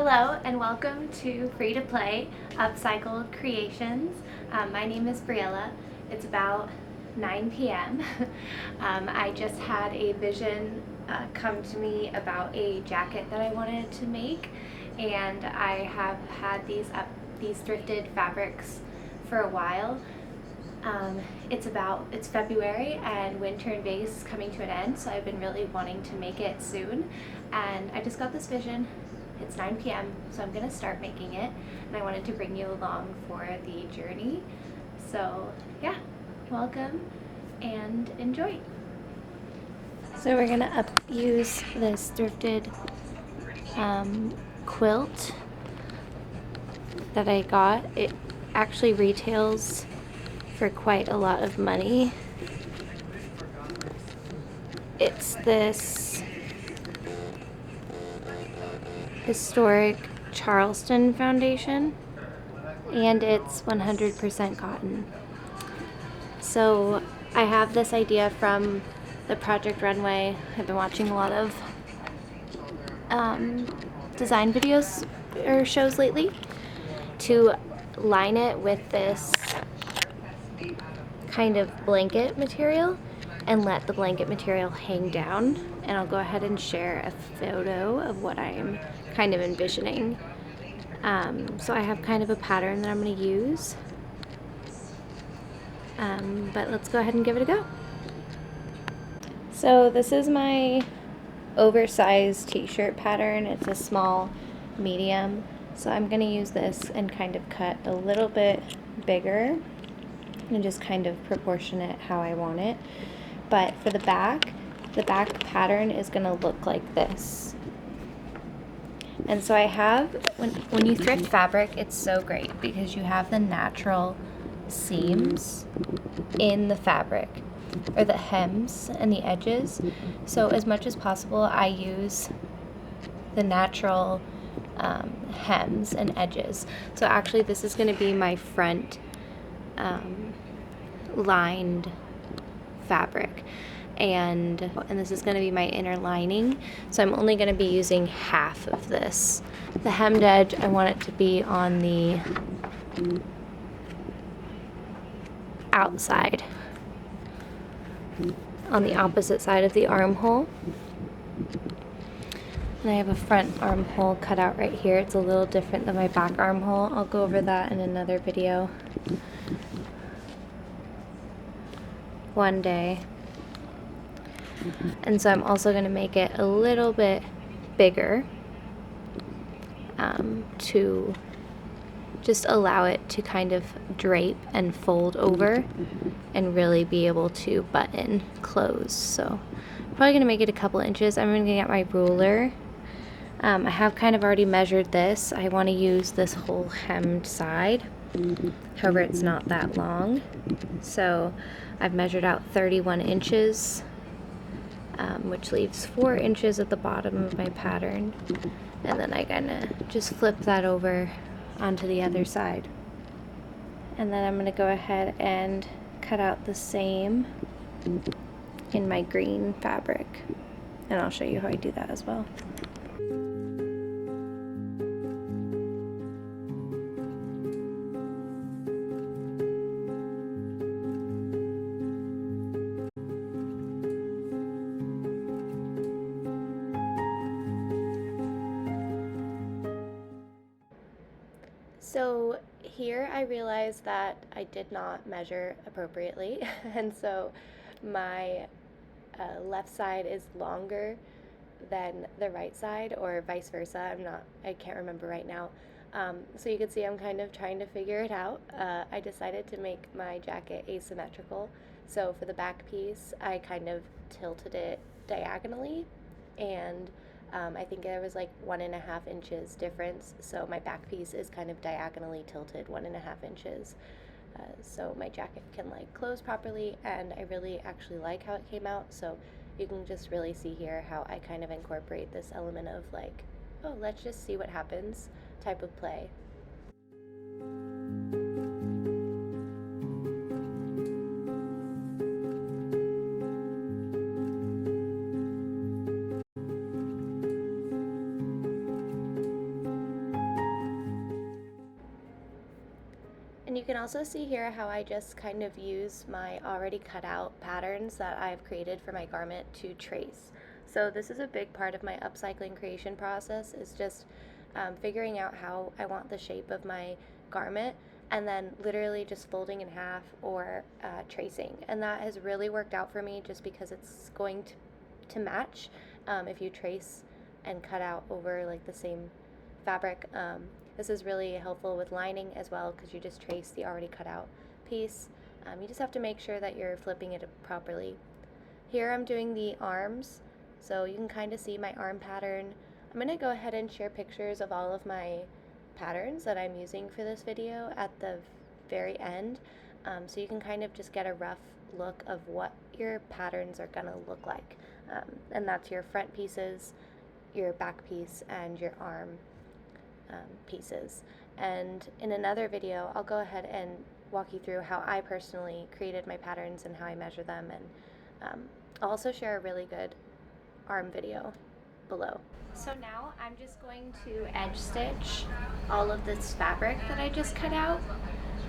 Hello and welcome to Free to Play Upcycled Creations. My name is Briella. It's about 9 p.m. I just had a vision come to me about a jacket that I wanted to make, and I have had these thrifted fabrics for a while. It's February and winter in Vegas is coming to an end, so I've been really wanting to make it soon, and I just got this vision. It's 9 p.m. so I'm gonna start making it, and I wanted to bring you along for the journey. So yeah, welcome and enjoy. So we're gonna use this thrifted quilt that I got. It actually retails for quite a lot of money. It's this historic Charleston Foundation, and it's 100% cotton. So I have this idea from the Project Runway. I've been watching a lot of design videos or shows lately, to line it with this kind of blanket material and let the blanket material hang down. And I'll go ahead and share a photo of what I'm kind of envisioning. So I have kind of a pattern that I'm going to use, but let's go ahead and give it a go. So this is my oversized t-shirt pattern. It's a small medium, so I'm going to use this and kind of cut a little bit bigger and just kind of proportion it how I want it. But for the back pattern is going to look like this. And so I have, when you thrift fabric, it's so great because you have the natural seams in the fabric, or the hems and the edges. So as much as possible, I use the natural hems and edges. So actually this is going to be my front lined fabric, and this is going to be my inner lining. So I'm only going to be using half of this. The hemmed edge, I want it to be on the outside, on the opposite side of the armhole. And I have a front armhole cut out right here. It's a little different than my back armhole. I'll go over that in another video one day. And so I'm also going to make it a little bit bigger to just allow it to kind of drape and fold over and really be able to button close. So I'm probably going to make it a couple inches. I'm going to get my ruler. I have kind of already measured this. I want to use this whole hemmed side. However, it's not that long. So I've measured out 31 inches, which leaves 4 inches at the bottom of my pattern. And then I kind of just flip that over onto the other side. And then I'm going to go ahead and cut out the same in my green fabric. And I'll show you how I do that as well. So here I realized that I did not measure appropriately, and so my left side is longer than the right side, or vice versa. I can't remember right now. So you can see I'm kind of trying to figure it out. I decided to make my jacket asymmetrical. So for the back piece, I kind of tilted it diagonally, and I think there was like 1.5 inches difference, so my back piece is kind of diagonally tilted 1.5 inches. So my jacket can like close properly, and I really actually like how it came out. So you can just really see here how I kind of incorporate this element of like, oh, let's just see what happens type of play. you can also see here how I just kind of use my already cut out patterns that I've created for my garment to trace. So this is a big part of my upcycling creation process, is just figuring out how I want the shape of my garment, and then literally just folding in half or tracing. And that has really worked out for me, just because it's going to match if you trace and cut out over like the same fabric. This is really helpful with lining as well, because you just trace the already cut out piece. You just have to make sure that you're flipping it properly. Here I'm doing the arms, so you can kind of see my arm pattern. I'm going to go ahead and share pictures of all of my patterns that I'm using for this video at the very end, so you can kind of just get a rough look of what your patterns are going to look like. And that's your front pieces, your back piece, and your arm pieces. And in another video, I'll go ahead and walk you through how I personally created my patterns and how I measure them, and I'll also share a really good arm video below. So now I'm just going to edge stitch all of this fabric that I just cut out.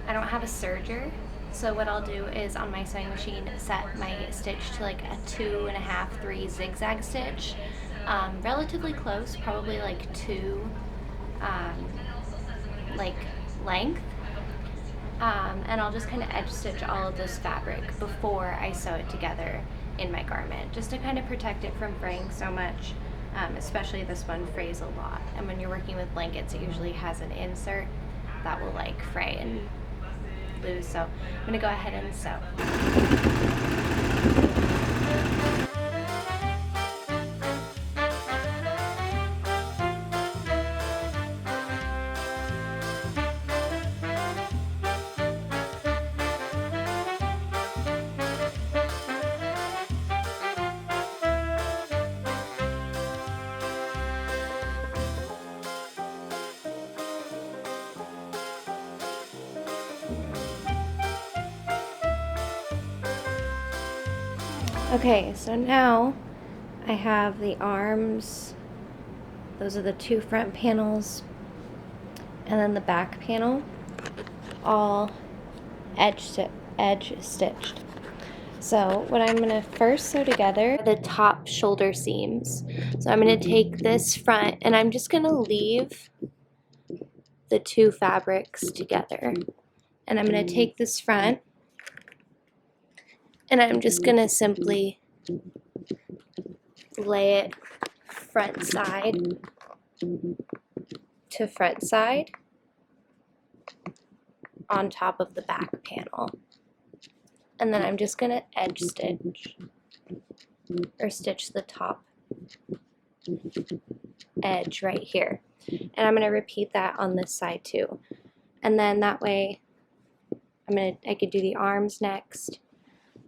I don't have a serger, so what I'll do is on my sewing machine set my stitch to like a 2.5, 3 zigzag stitch, relatively close, probably like 2 like length, and I'll just kind of edge stitch all of this fabric before I sew it together in my garment, just to kind of protect it from fraying so much. Especially this one frays a lot, and when you're working with blankets, it usually has an insert that will like fray and lose. So I'm gonna go ahead and sew. Okay, so now I have the arms. Those are the 2 front panels, and then the back panel, all edge stitched. So what I'm going to first sew together are the top shoulder seams. So I'm going to take this front, and I'm just going to leave the 2 fabrics together. And I'm going to take this front, and I'm just going to simply lay it front side to front side on top of the back panel. And then I'm just going to edge stitch, or stitch the top edge right here. And I'm going to repeat that on this side too. And then that way I could do the arms next,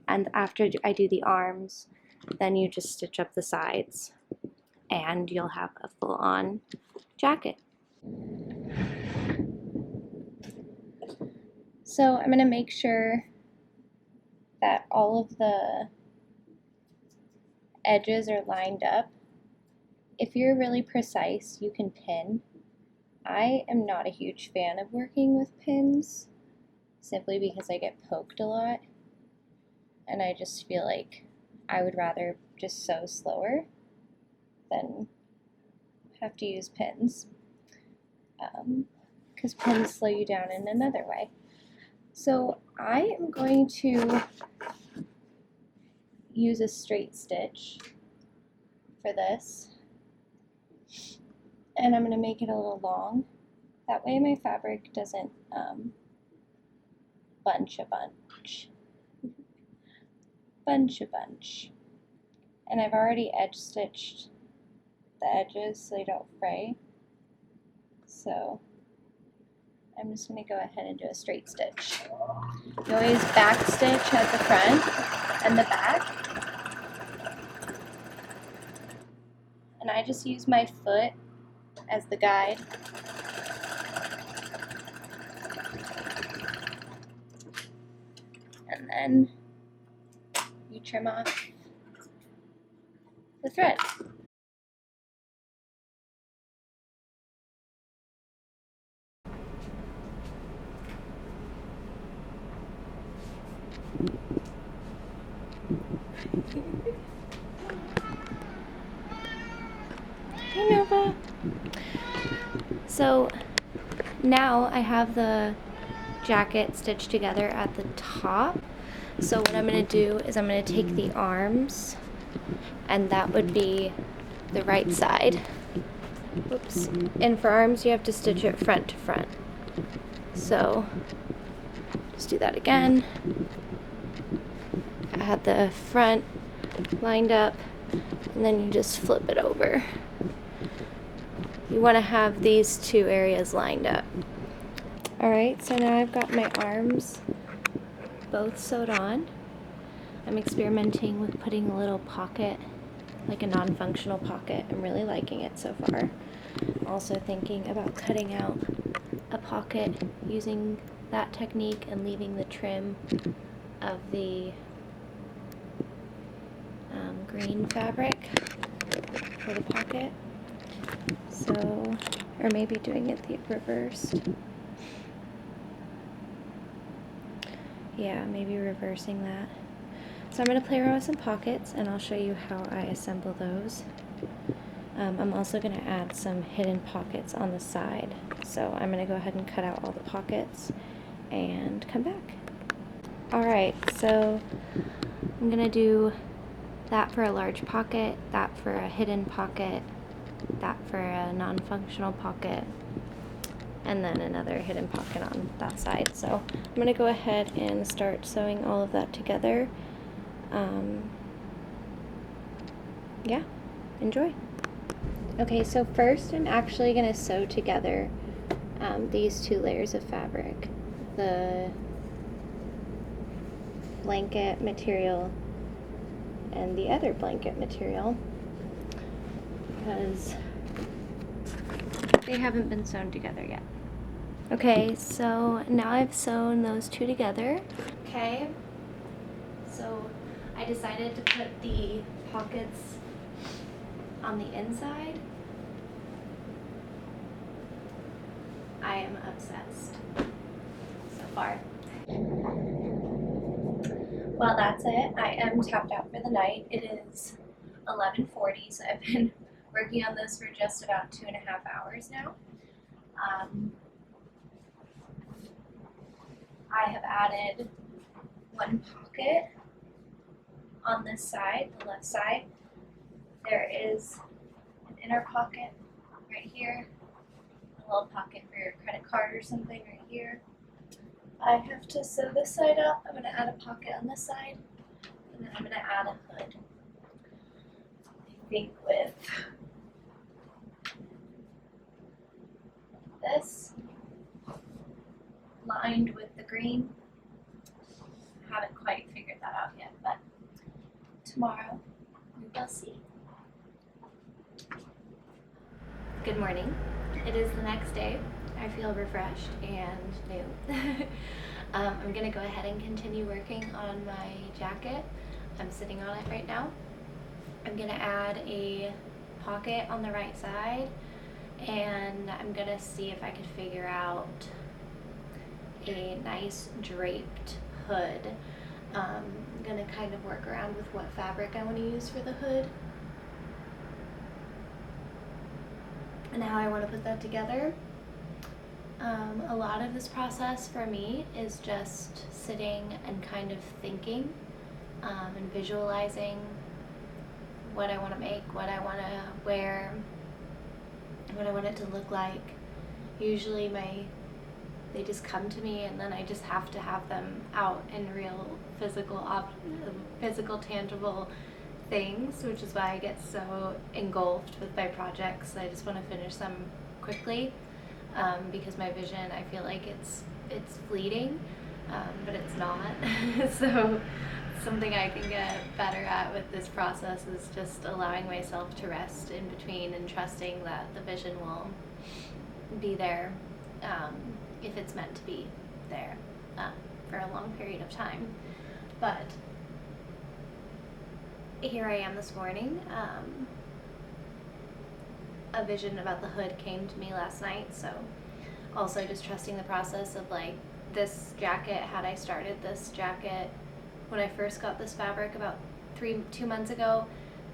and after I do the arms, then you just stitch up the sides and you'll have a full-on jacket. So I'm going to make sure that all of the edges are lined up. If you're really precise, you can pin. I am not a huge fan of working with pins, simply because I get poked a lot, and I just feel like I would rather just sew slower than have to use pins, because pins slow you down in another way. So I am going to use a straight stitch for this, and I'm going to make it a little long. That way my fabric doesn't bunch a bunch. And I've already edge stitched the edges so they don't fray. So I'm just going to go ahead and do a straight stitch. You always back stitch at the front and the back. And I just use my foot as the guide. And then you trim off the thread. Hey, Nova. So now I have the jacket stitched together at the top. So what I'm going to do is I'm going to take the arms, and that would be the right side. Oops. And for arms, you have to stitch it front to front. So just do that again. I had the front lined up, and then you just flip it over. You want to have these two areas lined up. Alright, so now I've got my arms both sewed on. I'm experimenting with putting a little pocket, like a non-functional pocket. I'm really liking it so far. Also thinking about cutting out a pocket using that technique and leaving the trim of the green fabric for the pocket. So, or maybe doing it the reversed. Yeah, maybe reversing that. So I'm going to play around with some pockets, and I'll show you how I assemble those. I'm also going to add some hidden pockets on the side. So I'm going to go ahead and cut out all the pockets and come back. Alright, so I'm going to do that for a large pocket, that for a hidden pocket, that for a non-functional pocket, and then another hidden pocket on that side. So I'm going to go ahead and start sewing all of that together. Yeah, enjoy. Okay, so first I'm actually going to sew together these two layers of fabric. The blanket material and the other blanket material, because they haven't been sewn together yet. Okay, so now I've sewn those two together. Okay, so I decided to put the pockets on the inside. I am obsessed so far. Well, that's it. I am tapped out for the night. It is 11:40, so I've been working on this for just about 2.5 hours now. I have added one pocket on this side, the left side. There is an inner pocket right here, a little pocket for your credit card or something right here. I have to sew this side up. I'm going to add a pocket on this side, and then I'm going to add a hood. I think with this lined with the green. I haven't quite figured that out yet, but tomorrow we will see. Good morning. It is the next day. I feel refreshed and new. I'm going to go ahead and continue working on my jacket. I'm sitting on it right now. I'm going to add a pocket on the right side, and I'm going to see if I can figure out a nice draped hood. I'm going to kind of work around with what fabric I want to use for the hood and how I want to put that together. A lot of this process for me is just sitting and kind of thinking and visualizing what I want to make, what I want to wear, what I want it to look like. Usually they just come to me, and then I just have to have them out in real physical tangible things, which is why I get so engulfed with my projects. I just want to finish them quickly, because my vision, I feel like it's fleeting, but it's not. So something I can get better at with this process is just allowing myself to rest in between and trusting that the vision will be there, if it's meant to be there, for a long period of time. But here I am this morning. A vision about the hood came to me last night, so also just trusting the process of, like, this jacket, had I started this jacket when I first got this fabric about 2 months ago,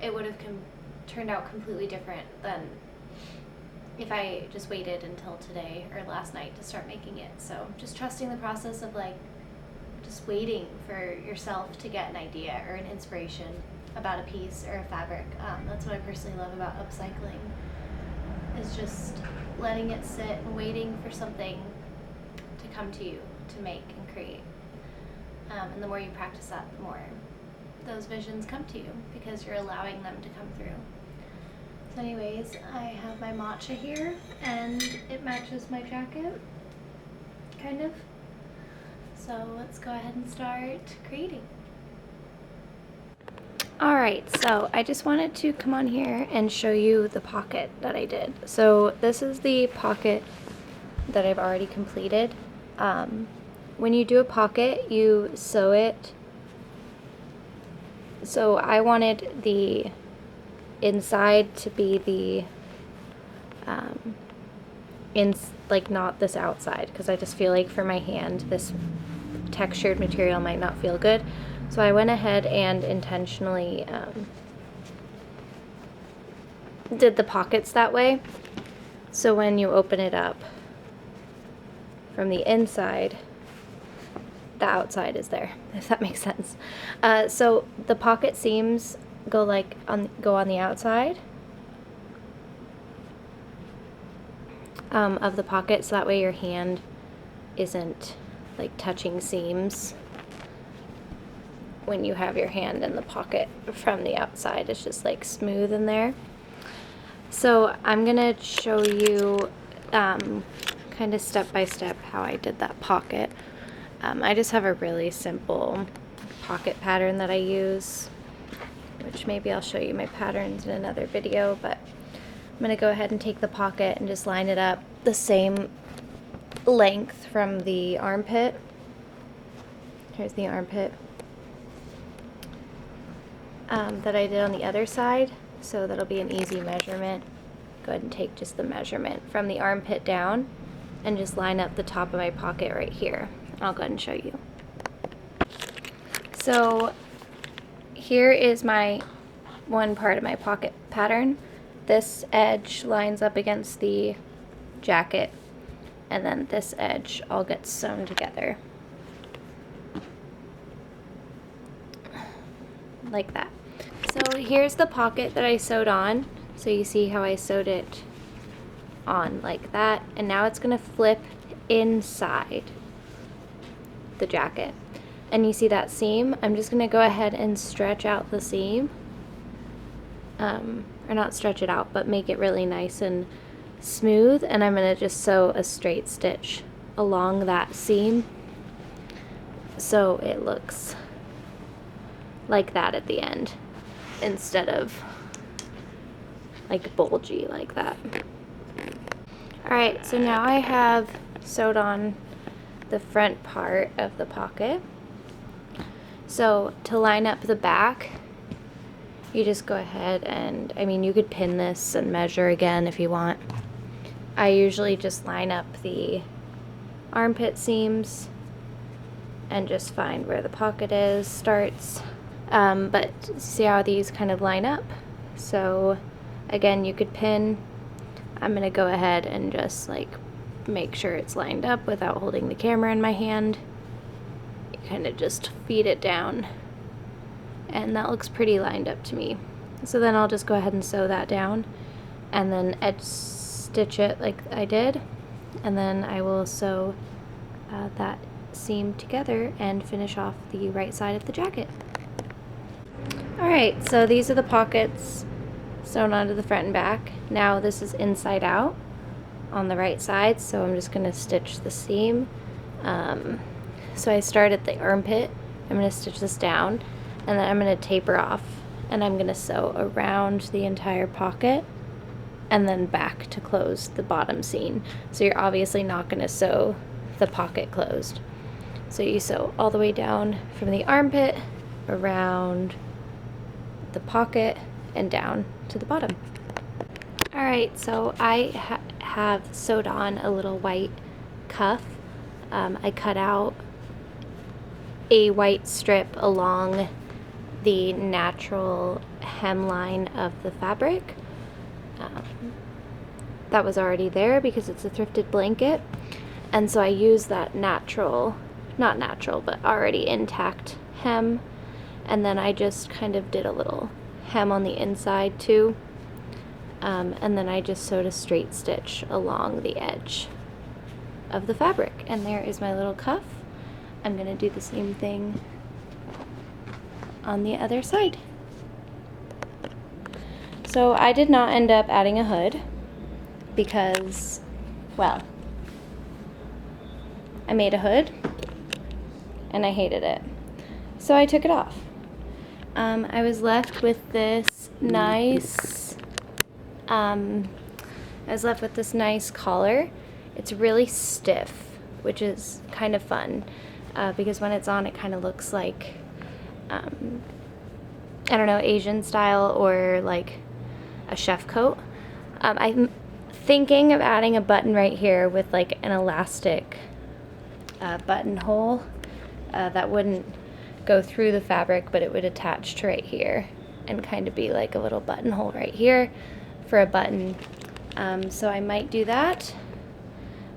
it would have turned out completely different than if I just waited until today or last night to start making it. So just trusting the process of like just waiting for yourself to get an idea or an inspiration about a piece or a fabric. That's what I personally love about upcycling, is just letting it sit and waiting for something to come to you to make and create. And the more you practice that, the more those visions come to you because you're allowing them to come through. So anyways, I have my matcha here and it matches my jacket, kind of. So let's go ahead and start creating. Alright, so I just wanted to come on here and show you the pocket that I did. So this is the pocket that I've already completed. When you do a pocket, you sew it. So I wanted the inside to be the like not this outside, because I just feel like for my hand this textured material might not feel good. So I went ahead and intentionally did the pockets that way. So when you open it up from the inside, the outside is there, if that makes sense. So the pocket seams go on the outside of the pocket, so that way your hand isn't like touching seams when you have your hand in the pocket from the outside. It's just like smooth in there. So I'm gonna show you kind of step by step how I did that pocket. I just have a really simple pocket pattern that I use, which maybe I'll show you my patterns in another video, but I'm gonna go ahead and take the pocket and just line it up the same length from the armpit. Here's the armpit that I did on the other side, so that'll be an easy measurement. Go ahead and take just the measurement from the armpit down and just line up the top of my pocket right here. I'll go ahead and show you. So here is my one part of my pocket pattern. This edge lines up against the jacket, and then this edge all gets sewn together like that. So here's the pocket that I sewed on. So you see how I sewed it on like that, and now it's gonna flip inside the jacket. And you see that seam? I'm just gonna go ahead and stretch out the seam, or not stretch it out, but make it really nice and smooth, and I'm gonna just sew a straight stitch along that seam so it looks like that at the end instead of like bulgy like that. Alright, so now I have sewed on the front part of the pocket. So to line up the back, you just go ahead and, I mean, you could pin this and measure again if you want. I usually just line up the armpit seams and just find where the pocket starts. But see how these kind of line up? So again, you could pin. I'm gonna go ahead and just like make sure it's lined up without holding the camera in my hand. You kind of just feed it down, and that looks pretty lined up to me. So then I'll just go ahead and sew that down and then edge stitch it like I did, and then I will sew that seam together and finish off the right side of the jacket. Alright, so these are the pockets sewn onto the front and back. Now this is inside out on the right side, so I'm just going to stitch the seam. So I start at the armpit, I'm going to stitch this down, and then I'm going to taper off, and I'm going to sew around the entire pocket and then back to close the bottom seam. So you're obviously not going to sew the pocket closed. So you sew all the way down from the armpit, around the pocket, and down to the bottom. Alright, so I have sewed on a little white cuff. I cut out a white strip along the natural hemline of the fabric. That was already there because it's a thrifted blanket, and so I used that natural, not natural, but already intact hem, and then I just kind of did a little hem on the inside too, and then I just sewed a straight stitch along the edge of the fabric, and there is my little cuff. I'm gonna do the same thing on the other side. So I did not end up adding a hood because, well, I made a hood and I hated it, so I took it off. I was left with this nice collar. It's really stiff, which is kind of fun because when it's on, it kind of looks like I don't know, Asian style or like a chef coat. I'm thinking of adding a button right here with like an elastic buttonhole that wouldn't go through the fabric, but it would attach to right here and kind of be like a little buttonhole right here for a button. So I might do that,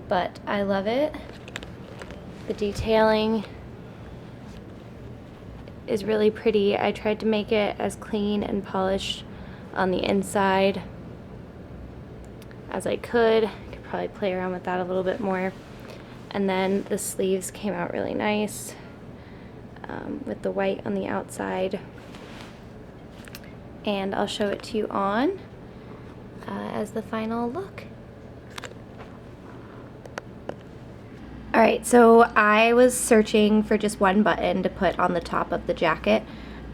but I love it. The detailing is really pretty. I tried to make it as clean and polished on the inside as I could. Could probably play around with that a little bit more. And then the sleeves came out really nice with the white on the outside. And I'll show it to you on as the final look. Alright, so I was searching for just one button to put on the top of the jacket,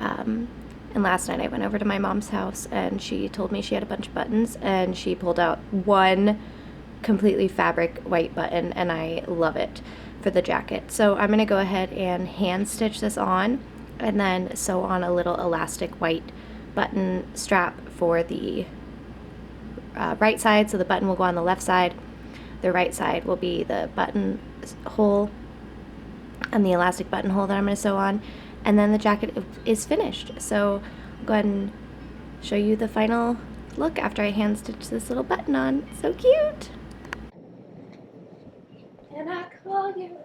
and last night I went over to my mom's house and she told me she had a bunch of buttons, and she pulled out one completely fabric white button, and I love it for the jacket. So I'm going to go ahead and hand stitch this on and then sew on a little elastic white button strap for the right side, so the button will go on the left side. The right side will be the button hole and the elastic buttonhole that I'm going to sew on, and then the jacket is finished. So I'll go ahead and show you the final look after I hand stitch this little button on. So cute! And I call you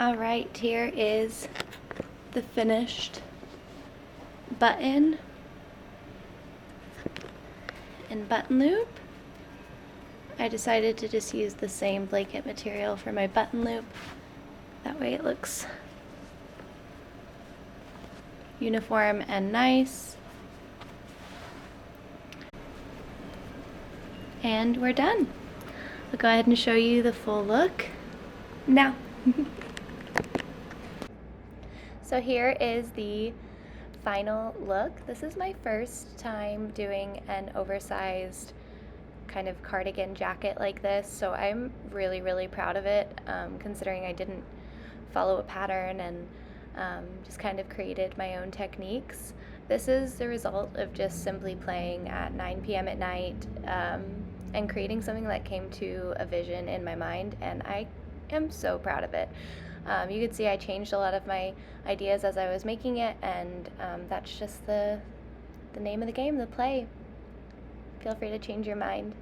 Alright, here is the finished button and button loop. I decided to just use the same blanket material for my button loop. That way it looks uniform and nice. And we're done. I'll go ahead and show you the full look now. So here is the final look. This is my first time doing an oversized kind of cardigan jacket like this, so I'm really, really proud of it, considering I didn't follow a pattern and just kind of created my own techniques. This is the result of just simply playing at 9 p.m. at night and creating something that came to a vision in my mind, and I am so proud of it. You could see I changed a lot of my ideas as I was making it, and that's just the name of the game, the play. Feel free to change your mind.